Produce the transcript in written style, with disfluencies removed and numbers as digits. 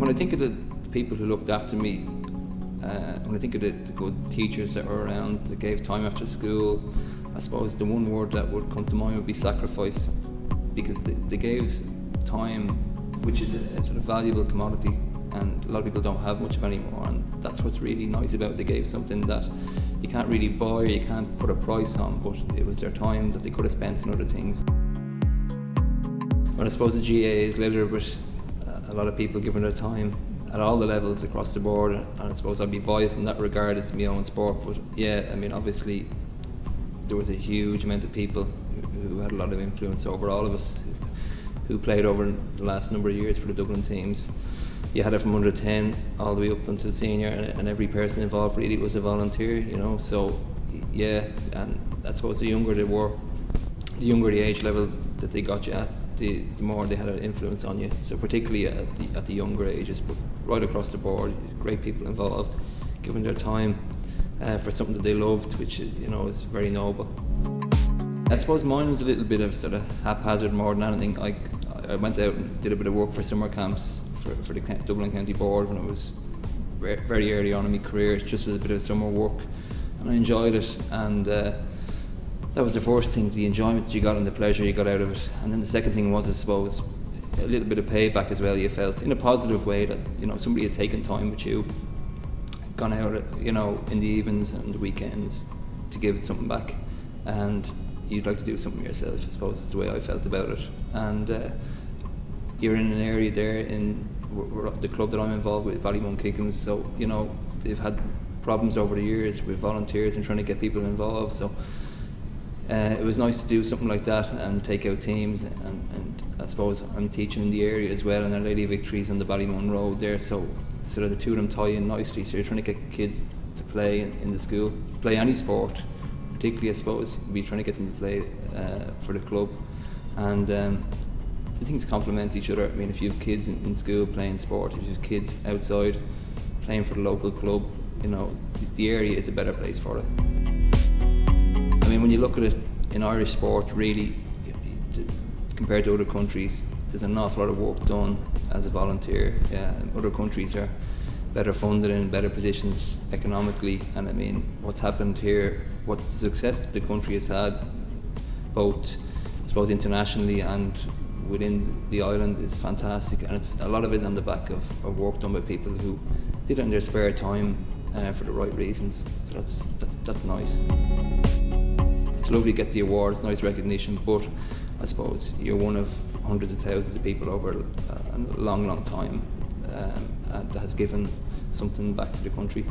when I think of the people who looked after me, when I think of the good teachers that were around that gave time after school, I suppose the one word that would come to mind would be sacrifice, because they gave time, which is a sort of valuable commodity, and a lot of people don't have much of anymore, and that's what's really nice about it. They gave something that you can't really buy or you can't put a price on, but it was their time that they could have spent on other things. But I suppose the GA is littered with a lot of people giving their time at all the levels across the board, and I suppose I'd be biased in that regard as my own sport, but yeah, I mean, obviously there was a huge amount of people who had a lot of influence over all of us who played over the last number of years for the Dublin teams. You had it from under 10 all the way up until senior, and every person involved really was a volunteer, you know, so yeah, and I suppose the younger they were, the younger the age level that they got you at, the more they had an influence on you. So particularly at the younger ages, but right across the board, great people involved, giving their time for something that they loved, which, you know, is very noble. I suppose mine was a little bit of sort of haphazard more than anything. I went out and did a bit of work for summer camps for the Dublin County Board when I was very early on in my career, just as a bit of summer work, and I enjoyed it, and that was the first thing, the enjoyment that you got and the pleasure you got out of it. And then the second thing was, I suppose, a little bit of payback as well. You felt in a positive way that, you know, somebody had taken time with you, gone out, you know, in the evenings and the weekends to give something back, and you'd like to do something yourself. I suppose that's the way I felt about it. And you're in an area there in the club that I'm involved with, Ballymun-Kickham's, so, you know, they've had problems over the years with volunteers and trying to get people involved, so it was nice to do something like that and take out teams, and I suppose I'm teaching in the area as well, and Our Lady of Victory's on the Ballymun Road there, so sort of the two of them tie in nicely. So you're trying to get kids to play in the school, play any sport, particularly I suppose we're trying to get them to play for the club, and the things complement each other. I mean, if you have kids in school playing sport, if you have kids outside playing for the local club, you know, the area is a better place for it. I mean, when you look at it in Irish sport, really, compared to other countries, there's an awful lot of work done as a volunteer. Other countries are better funded and in better positions economically, and I mean, what's happened here, what's the success that the country has had, both, I suppose, internationally and within the island, is fantastic, and it's a lot of it on the back of work done by people who did it in their spare time for the right reasons. So that's nice. It's lovely to get the award, it's nice recognition, but I suppose you're one of hundreds of thousands of people over a long time, and that has given something back to the country.